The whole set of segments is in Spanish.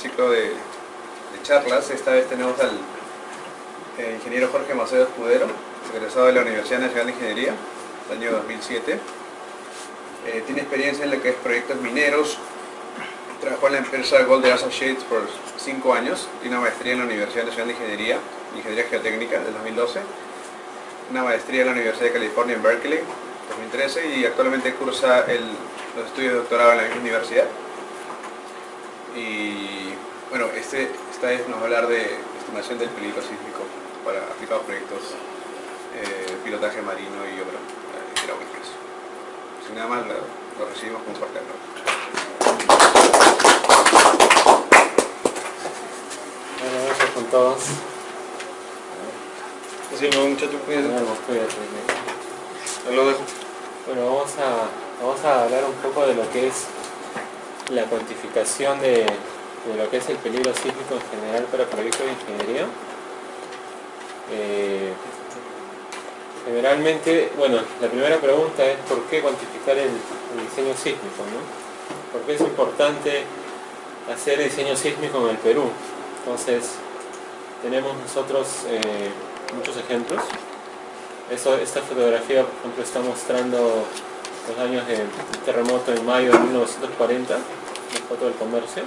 ciclo de charlas. Esta vez tenemos al ingeniero Jorge Macedo Escudero, egresado de la Universidad Nacional de Ingeniería, año 2007. Tiene experiencia en lo que es proyectos mineros. Trabajó en la empresa Golder Associates por 5 años. Tiene una maestría en la Universidad Nacional de Ingeniería Geotécnica del 2012. Una maestría en la Universidad de California en Berkeley 2013 y actualmente cursa los estudios de doctorado en la misma universidad. Y bueno, esta vez nos va a hablar de estimación del peligro sísmico para aplicados proyectos pilotaje marino y obras hidráulicas. Sin nada más, lo recibimos con un fuerte aplauso. Bueno, gracias con todos. Sí, no, muchachos, cuídense. Lo dejo. Bueno, vamos a hablar un poco de lo que es la cuantificación de lo que es el peligro sísmico en general para proyectos de ingeniería. Generalmente, bueno, la primera pregunta es ¿por qué cuantificar el diseño sísmico, ¿no? ¿Por qué es importante hacer diseño sísmico en el Perú? Entonces, tenemos nosotros muchos ejemplos. Esta fotografía, por ejemplo, está mostrando los años del terremoto en mayo de 1940, una foto del comercio.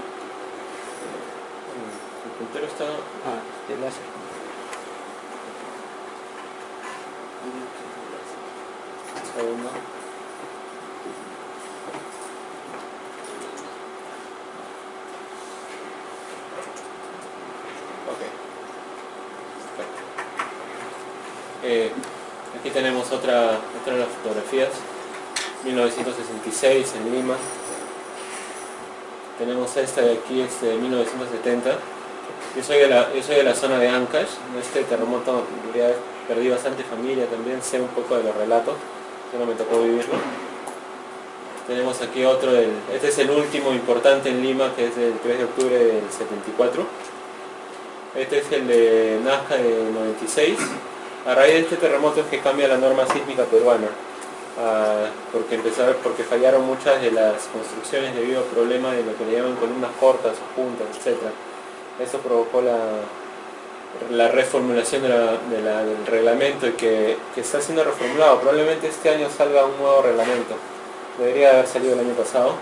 El puntero está... el láser. Un segundo. Aquí tenemos otra de las fotografías, 1966 en Lima. Tenemos esta de aquí, es de 1970. Yo soy de la zona de Ancash. En este terremoto perdí bastante familia también, sé un poco de los relatos, que no me tocó vivirlo. Tenemos aquí otro, este es el último importante en Lima, que es del 3 de octubre del 74. Este es el de Nazca del 96. A raíz de este terremoto es que cambia la norma sísmica peruana, porque fallaron muchas de las construcciones debido a problemas de lo que le llaman columnas cortas o juntas, etc. Eso provocó la reformulación del reglamento y que está siendo reformulado. Probablemente este año salga un nuevo reglamento. Debería haber salido el año pasado.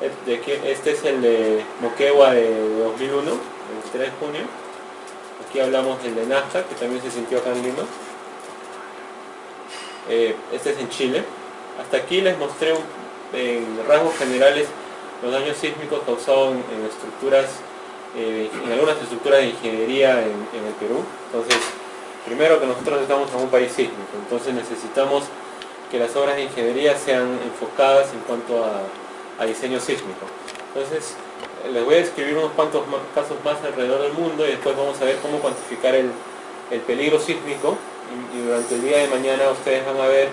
Este es el de Moquegua de 2001, el 3 de junio. Aquí hablamos del de Nazca, que también se sintió acá en Lima. Este es en Chile. Hasta aquí les mostré en rasgos generales los daños sísmicos causados en estructuras, en algunas estructuras de ingeniería en el Perú. Entonces, primero que nosotros estamos en un país sísmico, entonces necesitamos que las obras de ingeniería sean enfocadas en cuanto a diseño sísmico. Entonces, les voy a describir unos cuantos casos más alrededor del mundo y después vamos a ver cómo cuantificar el peligro sísmico y durante el día de mañana ustedes van a ver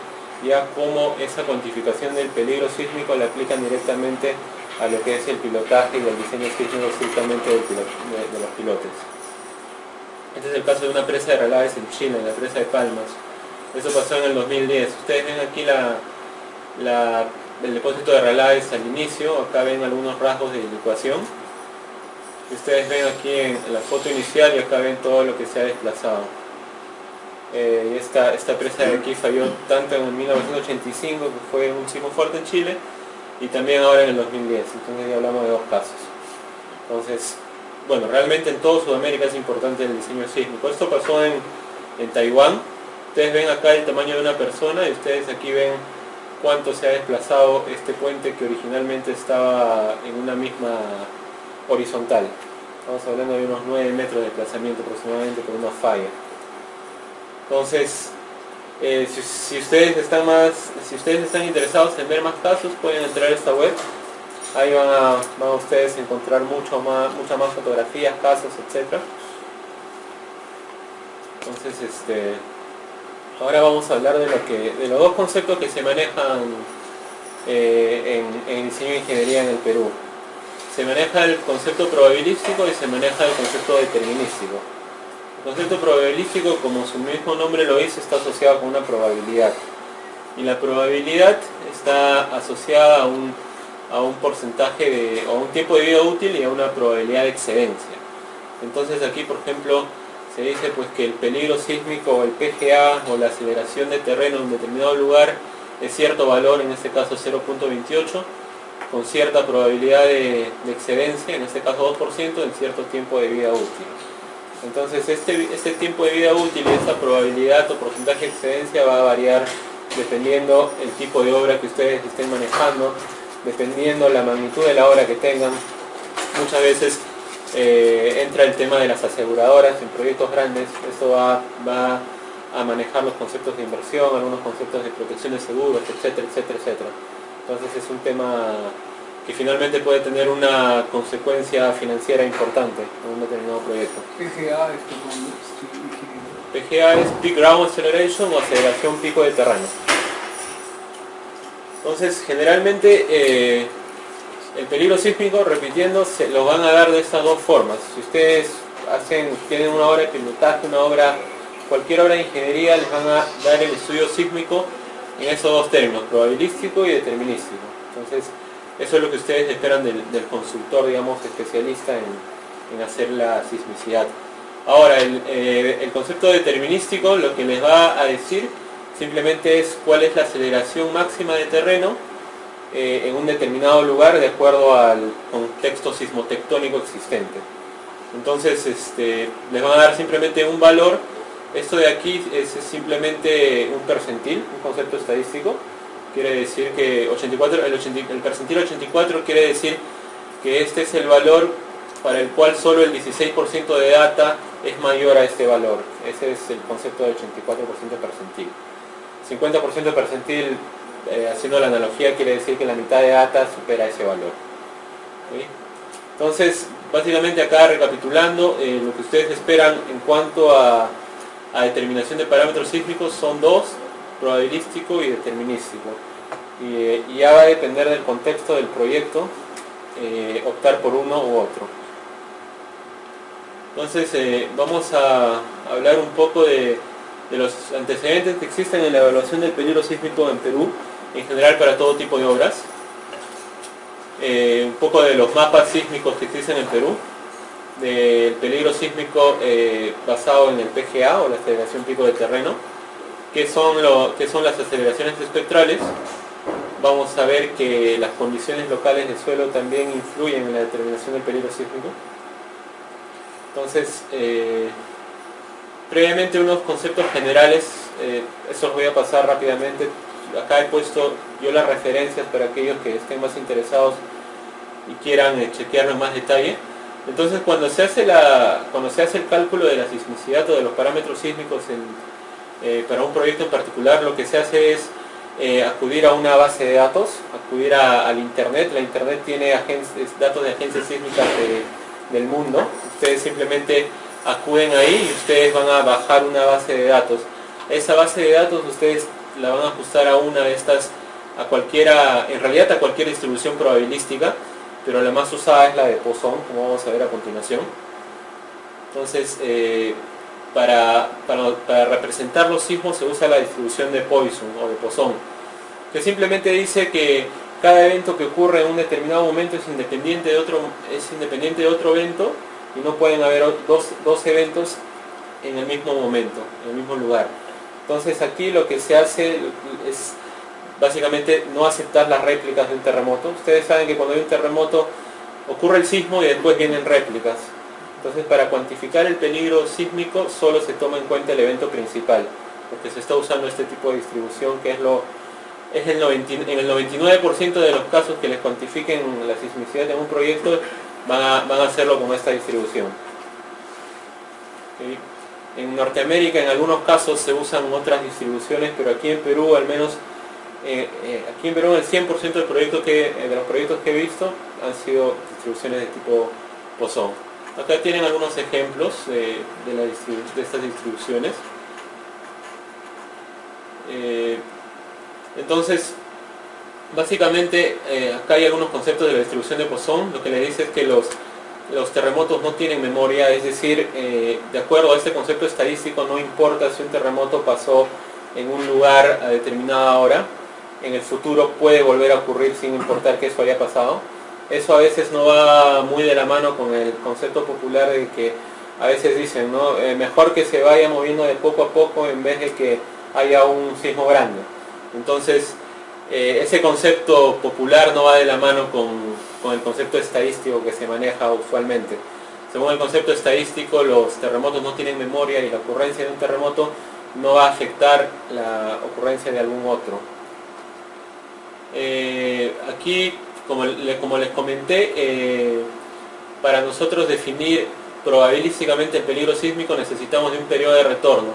ya cómo esa cuantificación del peligro sísmico la aplican directamente a lo que es el pilotaje y el diseño sísmico estrictamente de los pilotes. Este es el caso de una presa de relaves en Chile, la presa de Palmas. Eso pasó en el 2010. Ustedes ven aquí el depósito de relaves al inicio, acá ven algunos rasgos de licuación. Ustedes ven aquí en la foto inicial y acá ven todo lo que se ha desplazado. Y esta presa de aquí falló tanto en 1985, que fue un sismo fuerte en Chile, y también ahora en el 2010, entonces ya hablamos de dos casos. Entonces, bueno, realmente en todo Sudamérica es importante el diseño sísmico. Esto pasó en Taiwán. Ustedes ven acá el tamaño de una persona y ustedes aquí ven cuánto se ha desplazado este puente que originalmente estaba en una misma horizontal. Estamos hablando de unos 9 metros de desplazamiento aproximadamente por una falla. Entonces, si ustedes están interesados en ver más casos, pueden entrar a esta web. Ahí van a ustedes a encontrar muchas más fotografías, casos, etc. Entonces, ahora vamos a hablar de los dos conceptos que se manejan en diseño de ingeniería en el Perú. Se maneja el concepto probabilístico y se maneja el concepto determinístico. El concepto probabilístico, como su mismo nombre lo dice, está asociado con una probabilidad. Y la probabilidad está asociada a a un porcentaje o a un tiempo de vida útil y a una probabilidad de excedencia. Entonces aquí, por ejemplo, se dice pues que el peligro sísmico o el PGA o la aceleración de terreno en un determinado lugar es cierto valor, en este caso 0.28, con cierta probabilidad de excedencia, en este caso 2%, en cierto tiempo de vida útil. Entonces este tiempo de vida útil y esta probabilidad o porcentaje de excedencia va a variar dependiendo el tipo de obra que ustedes estén manejando, dependiendo la magnitud de la obra que tengan. Muchas veces entra el tema de las aseguradoras en proyectos grandes. Esto va a manejar los conceptos de inversión, algunos conceptos de protección de seguros, etcétera, etcétera, etcétera. Entonces es un tema que finalmente puede tener una consecuencia financiera importante en un determinado proyecto. PGA es Peak Ground Acceleration o aceleración pico de terreno. Entonces generalmente el peligro sísmico, repitiendo, se lo van a dar de estas dos formas. Si ustedes tienen una obra de pilotaje, cualquier obra de ingeniería, les van a dar el estudio sísmico en esos dos términos, probabilístico y determinístico. Entonces eso es lo que ustedes esperan del consultor, digamos, especialista en hacer la sismicidad. Ahora, el concepto determinístico lo que les va a decir simplemente es cuál es la aceleración máxima de terreno en un determinado lugar de acuerdo al contexto sismotectónico existente. Entonces les van a dar simplemente un valor. Esto de aquí es simplemente un percentil, un concepto estadístico. Quiere decir que el percentil 84 quiere decir que este es el valor para el cual solo el 16% de data es mayor a este valor. Ese es el concepto de 84% percentil. 50% percentil, haciendo la analogía, quiere decir que la mitad de data supera ese valor. ¿Sí? Entonces, básicamente acá recapitulando, lo que ustedes esperan en cuanto a determinación de parámetros sísmicos son dos: probabilístico y determinístico. Y ya va a depender del contexto del proyecto optar por uno u otro. Entonces vamos a hablar un poco de los antecedentes que existen en la evaluación del peligro sísmico en Perú, en general para todo tipo de obras. Un poco de los mapas sísmicos que existen en Perú, del peligro sísmico basado en el PGA o la aceleración pico de terreno, que son las aceleraciones espectrales. Vamos a ver que las condiciones locales de suelo también influyen en la determinación del peligro sísmico. Entonces, previamente unos conceptos generales, eso los voy a pasar rápidamente. Acá he puesto yo las referencias para aquellos que estén más interesados y quieran chequearlo en más detalle. Entonces, cuando se hace el cálculo de la sismicidad o de los parámetros sísmicos para un proyecto en particular, lo que se hace es acudir a una base de datos, acudir al internet. La internet tiene datos de agencias sísmicas del mundo. Ustedes simplemente acuden ahí y ustedes van a bajar una base de datos. Esa base de datos ustedes la van a ajustar a una de estas, en realidad a cualquier distribución probabilística, pero la más usada es la de Poisson, como vamos a ver a continuación. Entonces, para representar los sismos se usa la distribución de Poisson o de Poisson, que simplemente dice que cada evento que ocurre en un determinado momento es independiente de otro evento, y no pueden haber dos eventos en el mismo momento, en el mismo lugar. Entonces aquí lo que se hace es básicamente no aceptar las réplicas de un terremoto. Ustedes saben que cuando hay un terremoto ocurre el sismo y después vienen réplicas. Entonces, para cuantificar el peligro sísmico solo se toma en cuenta el evento principal, porque se está usando este tipo de distribución que en el 99% de los casos que les cuantifiquen la sismicidad en un proyecto van a hacerlo con esta distribución. ¿Sí? En Norteamérica en algunos casos se usan otras distribuciones, pero aquí en Perú al menos el 100% de los proyectos que he visto han sido distribuciones de tipo Poisson. Acá tienen algunos ejemplos de estas distribuciones. Entonces, básicamente acá hay algunos conceptos de la distribución de Poisson. Lo que les dice es que los terremotos no tienen memoria, es decir, de acuerdo a este concepto estadístico, no importa si un terremoto pasó en un lugar a determinada hora, en el futuro puede volver a ocurrir sin importar que eso haya pasado. Eso a veces no va muy de la mano con el concepto popular de que a veces dicen, ¿no? Mejor que se vaya moviendo de poco a poco en vez de que haya un sismo grande. Entonces, ese concepto popular no va de la mano con el concepto estadístico que se maneja usualmente. Según el concepto estadístico, los terremotos no tienen memoria y la ocurrencia de un terremoto no va a afectar la ocurrencia de algún otro. Aquí, como les comenté, para nosotros definir probabilísticamente el peligro sísmico necesitamos de un periodo de retorno.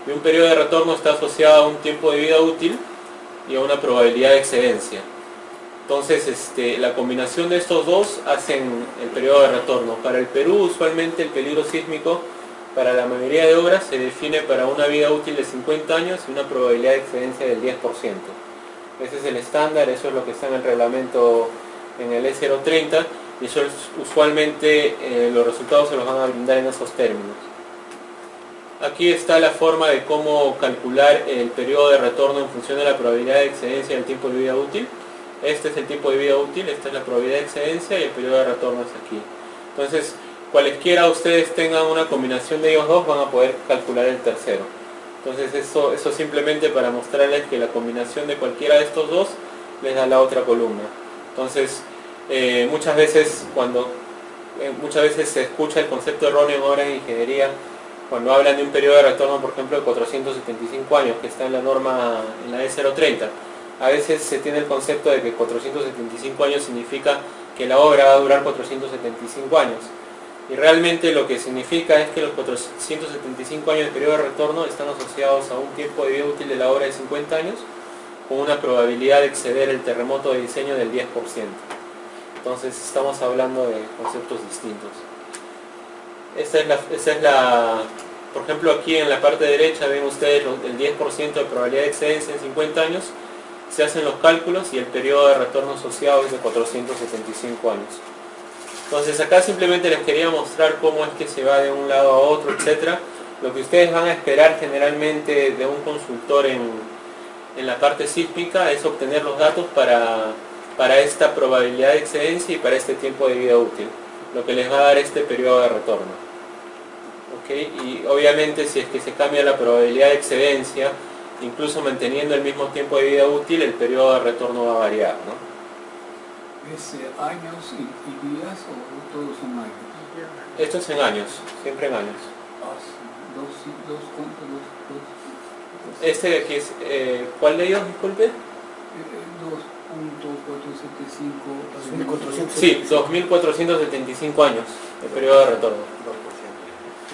Y un periodo de retorno está asociado a un tiempo de vida útil y a una probabilidad de excedencia. Entonces, la combinación de estos dos hacen el periodo de retorno. Para el Perú, usualmente el peligro sísmico para la mayoría de obras se define para una vida útil de 50 años y una probabilidad de excedencia del 10%. Ese es el estándar, eso es lo que está en el reglamento en el E030 y eso es, usualmente los resultados se los van a brindar en esos términos. Aquí está la forma de cómo calcular el periodo de retorno en función de la probabilidad de excedencia del tiempo de vida útil. Este es el tiempo de vida útil, esta es la probabilidad de excedencia y el periodo de retorno es aquí. Entonces, cualesquiera ustedes tengan una combinación de ellos dos, van a poder calcular el tercero. Entonces eso simplemente para mostrarles que la combinación de cualquiera de estos dos les da la otra columna. Entonces, muchas veces se escucha el concepto erróneo en obras de ingeniería cuando hablan de un periodo de retorno, por ejemplo, de 475 años, que está en la norma, en la E030. A veces se tiene el concepto de que 475 años significa que la obra va a durar 475 años. Y realmente lo que significa es que los 475 años de periodo de retorno están asociados a un tiempo de vida útil de la obra de 50 años, con una probabilidad de exceder el terremoto de diseño del 10%. Entonces estamos hablando de conceptos distintos. Por ejemplo, aquí en la parte derecha ven ustedes el 10% de probabilidad de excedencia en 50 años. Se hacen los cálculos y el periodo de retorno asociado es de 475 años. Entonces acá simplemente les quería mostrar cómo es que se va de un lado a otro, etc. Lo que ustedes van a esperar generalmente de un consultor en la parte sísmica es obtener los datos para esta probabilidad de excedencia y para este tiempo de vida útil, lo que les va a dar este periodo de retorno. ¿Okay? Y obviamente si es que se cambia la probabilidad de excedencia, incluso manteniendo el mismo tiempo de vida útil, el periodo de retorno va a variar, ¿no? ¿Es años y días o todos son años? Esto es en años, siempre en años. Este de aquí es, ¿cuál de ellos, disculpe? 2.475. Sí, 2.475 años, el periodo de retorno.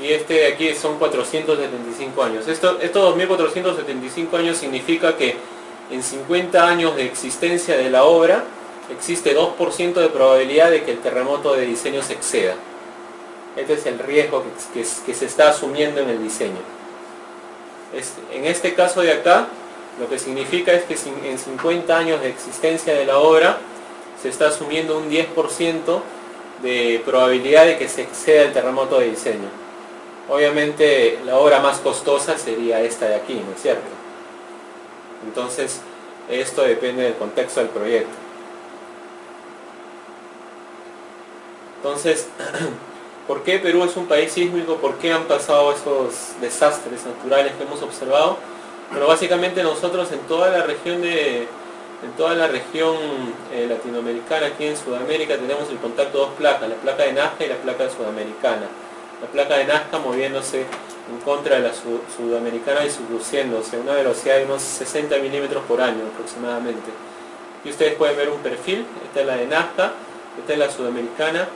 Y este de aquí son 475 años. Estos 2.475 años significa que en 50 años de existencia de la obra, existe 2% de probabilidad de que el terremoto de diseño se exceda. Este es el riesgo que se está asumiendo en el diseño. En este caso de acá, lo que significa es que en 50 años de existencia de la obra, se está asumiendo un 10% de probabilidad de que se exceda el terremoto de diseño. Obviamente la obra más costosa sería esta de aquí, ¿no es cierto? Entonces, esto depende del contexto del proyecto. Entonces, ¿por qué Perú es un país sísmico? ¿Por qué han pasado esos desastres naturales que hemos observado? Bueno, básicamente nosotros en toda la región latinoamericana, aquí en Sudamérica, tenemos el contacto de dos placas, la placa de Nazca y la placa sudamericana. La placa de Nazca moviéndose en contra de la sudamericana y subduciéndose a una velocidad de unos 60 milímetros por año aproximadamente. Y ustedes pueden ver un perfil, esta es la de Nazca, esta es la sudamericana.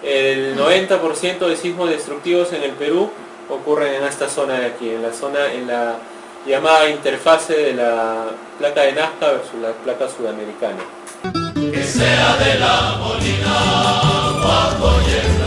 El 90% de sismos destructivos en el Perú ocurren en esta zona de aquí, en la llamada interfase de la placa de Nazca versus la placa sudamericana. Que sea de la Molina, cuando llegue